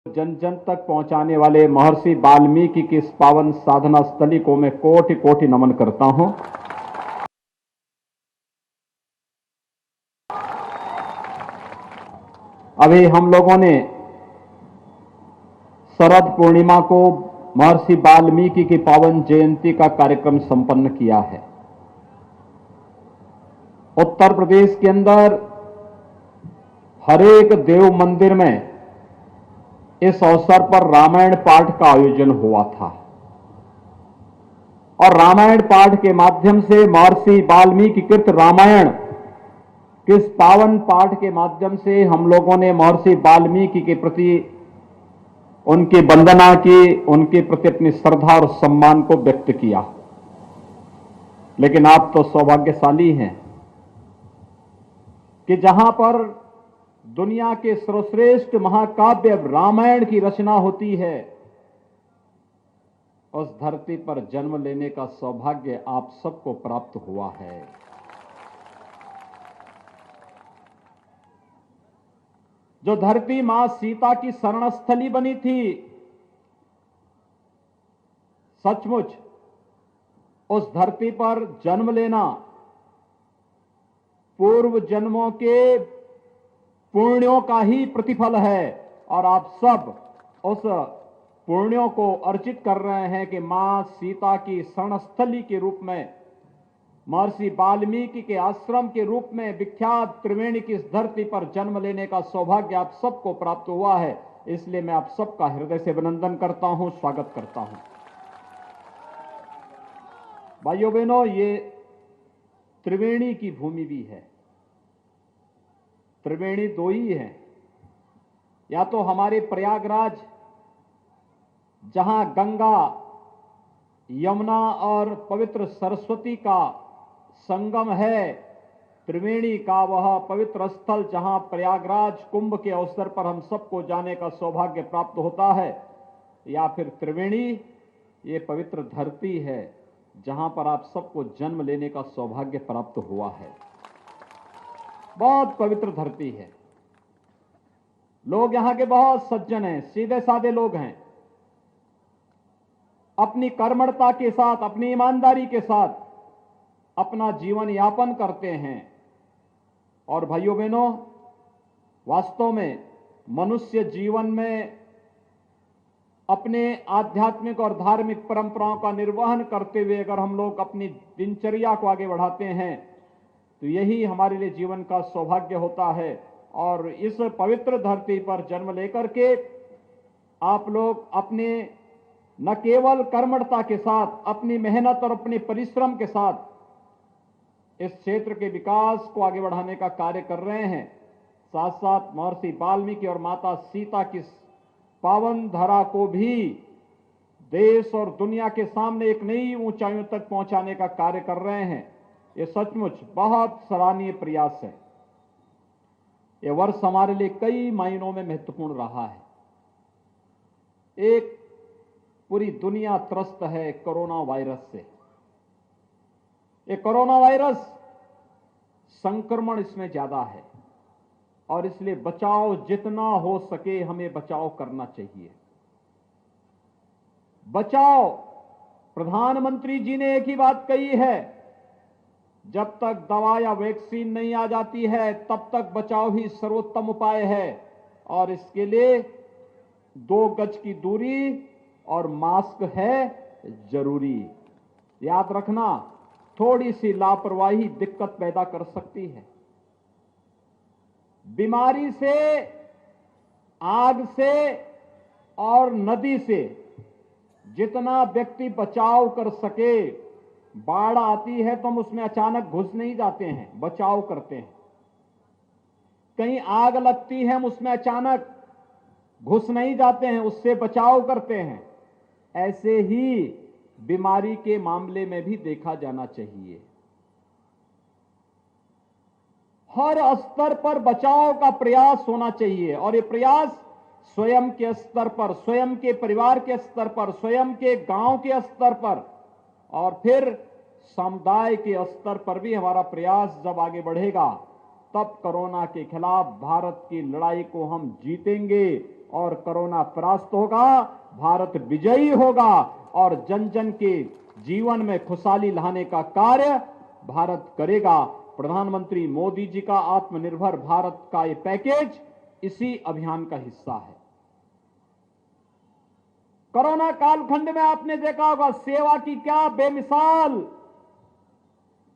जन जन तक पहुंचाने वाले महर्षि वाल्मीकि की इस पावन साधना स्थली को मैं कोटि कोटि नमन करता हूं। अभी हम लोगों ने शरद पूर्णिमा को महर्षि वाल्मीकि की पावन जयंती का कार्यक्रम संपन्न किया है। उत्तर प्रदेश के अंदर हरेक देव मंदिर में इस अवसर पर रामायण पाठ का आयोजन हुआ था और रामायण पाठ के माध्यम से महर्षि वाल्मीकि कृत रामायण किस पावन पाठ के माध्यम से हम लोगों ने महर्षि वाल्मीकि के प्रति उनकी वंदना की, उनके प्रति अपनी श्रद्धा और सम्मान को व्यक्त किया। लेकिन आप तो सौभाग्यशाली हैं कि जहां पर दुनिया के सर्वश्रेष्ठ महाकाव्य रामायण की रचना होती है, उस धरती पर जन्म लेने का सौभाग्य आप सबको प्राप्त हुआ है। जो धरती मां सीता की शरणस्थली बनी थी, सचमुच उस धरती पर जन्म लेना पूर्व जन्मों के पुण्यों का ही प्रतिफल है और आप सब उस पुण्यों को अर्जित कर रहे हैं कि मां सीता की शरणस्थली के रूप में, महर्षि वाल्मीकि के आश्रम के रूप में विख्यात त्रिवेणी की इस धरती पर जन्म लेने का सौभाग्य आप सबको प्राप्त हुआ है। इसलिए मैं आप सबका हृदय से अभिनंदन करता हूं, स्वागत करता हूं। भाइयों बहनों, ये त्रिवेणी की भूमि भी है। त्रिवेणी दो ही है, या तो हमारे प्रयागराज जहां गंगा, यमुना और पवित्र सरस्वती का संगम है, त्रिवेणी का वह पवित्र स्थल जहां प्रयागराज कुंभ के अवसर पर हम सबको जाने का सौभाग्य प्राप्त होता है, या फिर त्रिवेणी ये पवित्र धरती है जहां पर आप सबको जन्म लेने का सौभाग्य प्राप्त हुआ है। बहुत पवित्र धरती है। लोग यहां के बहुत सज्जन हैं, सीधे साधे लोग हैं। अपनी कर्मठता के साथ, अपनी ईमानदारी के साथ अपना जीवन यापन करते हैं। और भाइयों बहनों, वास्तव में मनुष्य जीवन में अपने आध्यात्मिक और धार्मिक परंपराओं का निर्वहन करते हुए अगर हम लोग अपनी दिनचर्या को आगे बढ़ाते हैं तो यही हमारे लिए जीवन का सौभाग्य होता है। और इस पवित्र धरती पर जन्म लेकर के आप लोग अपने न केवल कर्मठता के साथ, अपनी मेहनत और अपने परिश्रम के साथ इस क्षेत्र के विकास को आगे बढ़ाने का कार्य कर रहे हैं, साथ साथ महर्षि वाल्मीकि और माता सीता की पावन धरा को भी देश और दुनिया के सामने एक नई ऊंचाइयों तक पहुंचाने का कार्य कर रहे हैं। ये सचमुच बहुत सराहनीय प्रयास है। ये वर्ष हमारे लिए कई मायनों में महत्वपूर्ण रहा है। एक, पूरी दुनिया त्रस्त है कोरोना वायरस से। ये कोरोना वायरस संक्रमण इसमें ज्यादा है और इसलिए बचाव जितना हो सके हमें बचाव करना चाहिए। बचाव, प्रधानमंत्री जी ने एक ही बात कही है, जब तक दवा या वैक्सीन नहीं आ जाती है तब तक बचाव ही सर्वोत्तम उपाय है। और इसके लिए 2 गज की दूरी और मास्क है जरूरी। याद रखना, थोड़ी सी लापरवाही दिक्कत पैदा कर सकती है। बीमारी से, आग से और नदी से जितना व्यक्ति बचाव कर सके, बाढ़ आती है तो हम उसमें अचानक घुस नहीं जाते हैं, बचाव करते हैं। कहीं आग लगती है हम उसमें अचानक घुस नहीं जाते हैं, उससे बचाव करते हैं। ऐसे ही बीमारी के मामले में भी देखा जाना चाहिए। हर स्तर पर बचाव का प्रयास होना चाहिए और ये प्रयास स्वयं के स्तर पर, स्वयं के परिवार के स्तर पर, स्वयं के गांव के स्तर पर और फिर समुदाय के स्तर पर भी हमारा प्रयास जब आगे बढ़ेगा तब कोरोना के खिलाफ भारत की लड़ाई को हम जीतेंगे। और कोरोना परास्त होगा, भारत विजयी होगा और जन जन के जीवन में खुशहाली लाने का कार्य भारत करेगा। प्रधानमंत्री मोदी जी का आत्मनिर्भर भारत का ये पैकेज इसी अभियान का हिस्सा है। कोरोना कालखंड में आपने देखा होगा सेवा की क्या बेमिसाल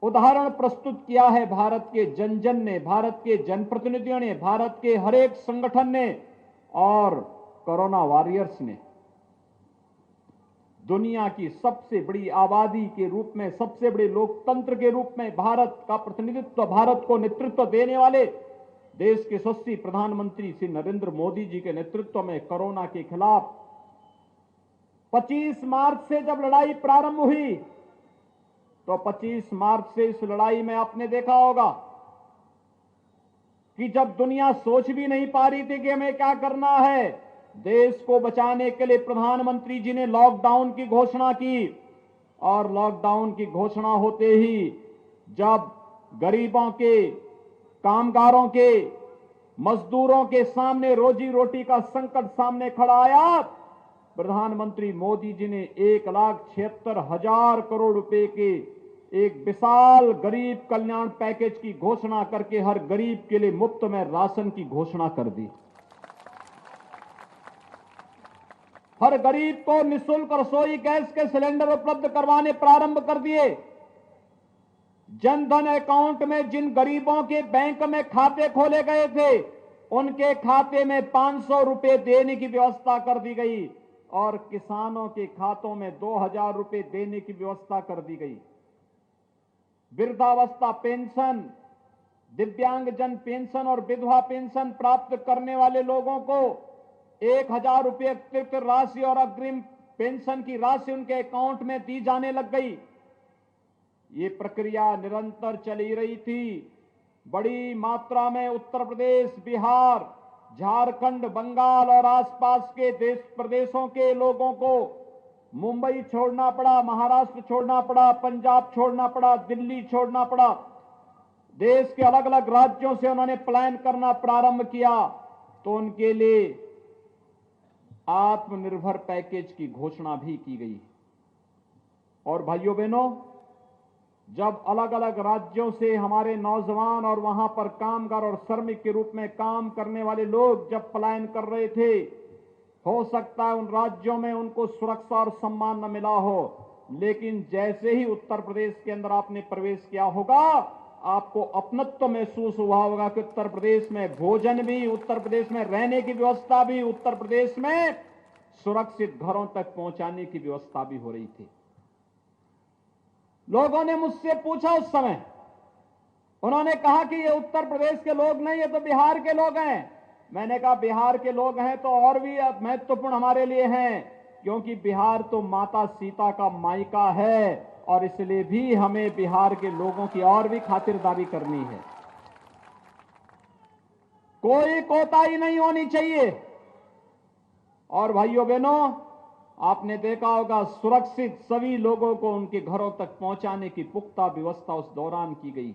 उदाहरण प्रस्तुत किया है भारत के जन जन ने, भारत के जनप्रतिनिधियों ने, भारत के हर एक संगठन ने और कोरोना वॉरियर्स ने। दुनिया की सबसे बड़ी आबादी के रूप में, सबसे बड़े लोकतंत्र के रूप में भारत का प्रतिनिधित्व, भारत को नेतृत्व देने वाले देश के यशस्वी प्रधानमंत्री श्री नरेंद्र मोदी जी के नेतृत्व में कोरोना के खिलाफ 25 मार्च से जब लड़ाई प्रारंभ हुई तो 25 मार्च से इस लड़ाई में आपने देखा होगा कि जब दुनिया सोच भी नहीं पा रही थी कि हमें क्या करना है, देश को बचाने के लिए प्रधानमंत्री जी ने लॉकडाउन की घोषणा की और लॉकडाउन की घोषणा होते ही जब गरीबों के, कामगारों के, मजदूरों के सामने रोजी रोटी का संकट सामने खड़ा आया, प्रधानमंत्री मोदी जी ने 1,76,000 करोड़ रुपए के एक विशाल गरीब कल्याण पैकेज की घोषणा करके हर गरीब के लिए मुफ्त में राशन की घोषणा कर दी। हर गरीब को निःशुल्क रसोई गैस के सिलेंडर उपलब्ध करवाने प्रारंभ कर दिए। जनधन अकाउंट में जिन गरीबों के बैंक में खाते खोले गए थे उनके खाते में 500 रुपए देने की व्यवस्था कर दी गई और किसानों के खातों में 2,000 रुपए देने की व्यवस्था कर दी गई। वृद्धावस्था पेंशन, दिव्यांगजन पेंशन और विधवा पेंशन प्राप्त करने वाले लोगों को 1,000 रुपए अतिरिक्त राशि और अग्रिम पेंशन की राशि उनके अकाउंट में दी जाने लग गई। ये प्रक्रिया निरंतर चली रही थी। बड़ी मात्रा में उत्तर प्रदेश, बिहार, झारखंड, बंगाल और आसपास के देश प्रदेशों के लोगों को मुंबई छोड़ना पड़ा, महाराष्ट्र छोड़ना पड़ा, पंजाब छोड़ना पड़ा, दिल्ली छोड़ना पड़ा। देश के अलग अलग राज्यों से उन्होंने प्लान करना प्रारंभ किया तो उनके लिए आत्मनिर्भर पैकेज की घोषणा भी की गई। और भाइयों बहनों, जब अलग अलग राज्यों से हमारे नौजवान और वहां पर कामगार और श्रमिक के रूप में काम करने वाले लोग जब पलायन कर रहे थे, हो सकता है उन राज्यों में उनको सुरक्षा और सम्मान न मिला हो, लेकिन जैसे ही उत्तर प्रदेश के अंदर आपने प्रवेश किया होगा, आपको अपनत्व महसूस हुआ होगा कि उत्तर प्रदेश में भोजन भी, उत्तर प्रदेश में रहने की व्यवस्था भी, उत्तर प्रदेश में सुरक्षित घरों तक पहुंचाने की व्यवस्था भी हो रही थी। लोगों ने मुझसे पूछा उस समय, उन्होंने कहा कि ये उत्तर प्रदेश के लोग नहीं, ये तो बिहार के लोग हैं। मैंने कहा बिहार के लोग हैं तो और भी महत्वपूर्ण हमारे लिए हैं, क्योंकि बिहार तो माता सीता का मायका है और इसलिए भी हमें बिहार के लोगों की और भी खातिरदारी करनी है। कोई कोताही नहीं होनी चाहिए। और भाइयों बहनों, आपने देखा होगा सुरक्षित सभी लोगों को उनके घरों तक पहुंचाने की पुख्ता व्यवस्था उस दौरान की गई।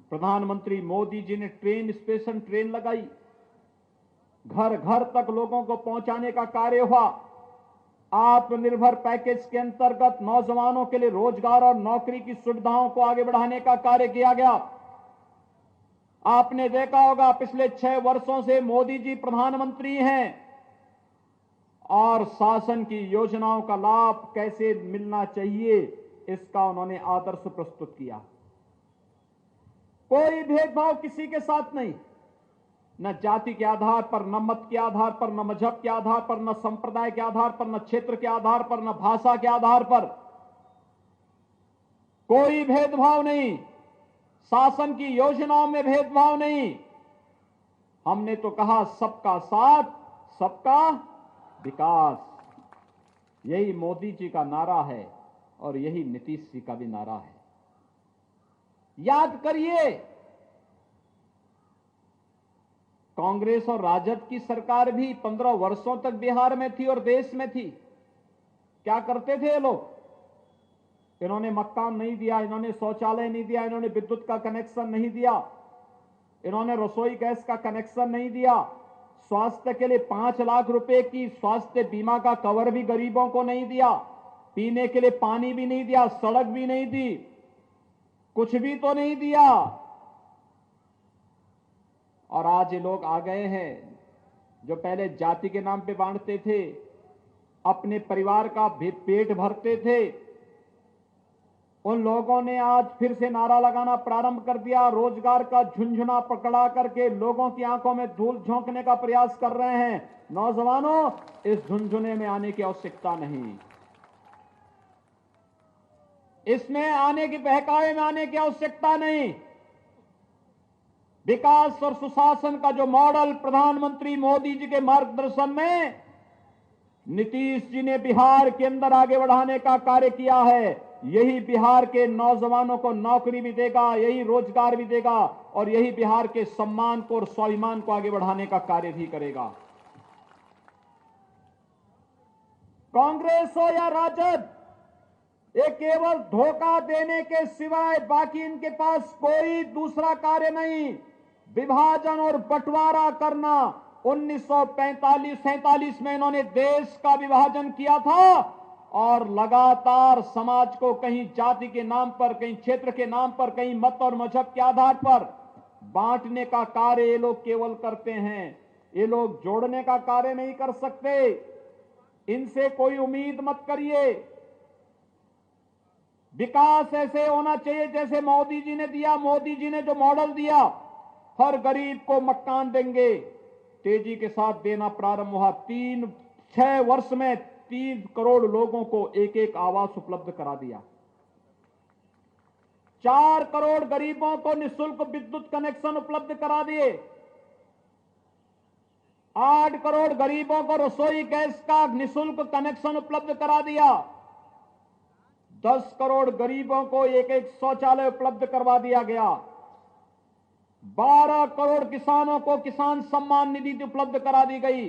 प्रधानमंत्री मोदी जी ने ट्रेन स्टेशन ट्रेन लगाई, घर घर तक लोगों को पहुंचाने का कार्य हुआ। आत्मनिर्भर पैकेज के अंतर्गत नौजवानों के लिए रोजगार और नौकरी की सुविधाओं को आगे बढ़ाने का कार्य किया गया। आपने देखा होगा पिछले 6 वर्षों से मोदी जी प्रधानमंत्री हैं और शासन की योजनाओं का लाभ कैसे मिलना चाहिए इसका उन्होंने आदर्श प्रस्तुत किया। कोई भेदभाव किसी के साथ नहीं, न जाति के आधार पर, न मत के आधार पर, न मजहब के आधार पर, न संप्रदाय के आधार पर, न क्षेत्र के आधार पर, न भाषा के आधार पर, कोई भेदभाव नहीं। शासन की योजनाओं में भेदभाव नहीं। हमने तो कहा सबका साथ, सबका विकास। यही मोदी जी का नारा है और यही नीतीश जी का भी नारा है। याद करिए, कांग्रेस और राजद की सरकार भी 15 वर्षों तक बिहार में थी और देश में थी। क्या करते थे ये लोग? इन्होंने मकान नहीं दिया, इन्होंने शौचालय नहीं दिया, इन्होंने विद्युत का कनेक्शन नहीं दिया, इन्होंने रसोई गैस का कनेक्शन नहीं दिया, स्वास्थ्य के लिए 5 लाख रुपए की स्वास्थ्य बीमा का कवर भी गरीबों को नहीं दिया, पीने के लिए पानी भी नहीं दिया, सड़क भी नहीं दी, कुछ भी तो नहीं दिया। और आज ये लोग आ गए हैं जो पहले जाति के नाम पे बांटते थे, अपने परिवार का पेट भरते थे, उन लोगों ने आज फिर से नारा लगाना प्रारंभ कर दिया। रोजगार का झुंझुना पकड़ा करके लोगों की आंखों में धूल झोंकने का प्रयास कर रहे हैं। नौजवानों, इस झुंझुने में आने की आवश्यकता नहीं, इसमें आने की बहकावे में आने की आवश्यकता नहीं। विकास और सुशासन का जो मॉडल प्रधानमंत्री मोदी जी के मार्गदर्शन में नीतीश जी ने बिहार के अंदर आगे बढ़ाने का कार्य किया है, यही बिहार के नौजवानों को नौकरी भी देगा, यही रोजगार भी देगा और यही बिहार के सम्मान को और स्वाभिमान को आगे बढ़ाने का कार्य भी करेगा। कांग्रेस हो या राजद, ये केवल धोखा देने के सिवाय बाकी इनके पास कोई दूसरा कार्य नहीं। विभाजन और बंटवारा करना, 1945-47 में इन्होंने देश का विभाजन किया था और लगातार समाज को कहीं जाति के नाम पर, कहीं क्षेत्र के नाम पर, कहीं मत और मजहब के आधार पर बांटने का कार्य ये लोग केवल करते हैं। ये लोग जोड़ने का कार्य नहीं कर सकते, इनसे कोई उम्मीद मत करिए। विकास ऐसे होना चाहिए जैसे मोदी जी ने दिया। मोदी जी ने जो मॉडल दिया, हर गरीब को मकान देंगे, तेजी के साथ देना प्रारंभ हुआ। 6 वर्ष में 3 करोड़ लोगों को एक एक आवास उपलब्ध करा दिया। 4 करोड़ गरीबों को निःशुल्क विद्युत कनेक्शन उपलब्ध करा दिए। 8 करोड़ गरीबों को रसोई गैस का निःशुल्क कनेक्शन उपलब्ध करा दिया। 10 करोड़ गरीबों को एक एक शौचालय उपलब्ध करवा दिया गया। 12 करोड़ किसानों को किसान सम्मान निधि उपलब्ध करा दी गई।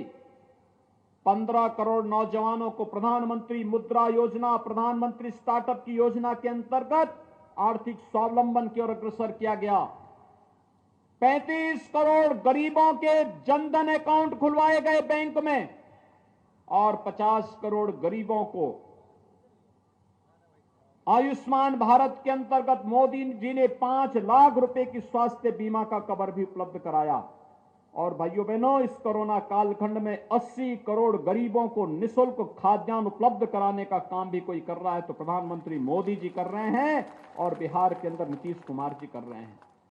15 करोड़ नौजवानों को प्रधानमंत्री मुद्रा योजना, प्रधानमंत्री स्टार्टअप की योजना के अंतर्गत आर्थिक स्वावलंबन की ओर अग्रसर किया गया। 35 करोड़ गरीबों के जनधन अकाउंट खुलवाए गए बैंक में और 50 करोड़ गरीबों को आयुष्मान भारत के अंतर्गत मोदी जी ने 5 लाख रुपए की स्वास्थ्य बीमा का कवर भी उपलब्ध कराया। और भाइयों बहनों, इस कोरोना कालखंड में 80 करोड़ गरीबों को निःशुल्क खाद्यान्न उपलब्ध कराने का काम भी कोई कर रहा है तो प्रधानमंत्री मोदी जी कर रहे हैं और बिहार के अंदर नीतीश कुमार जी कर रहे हैं।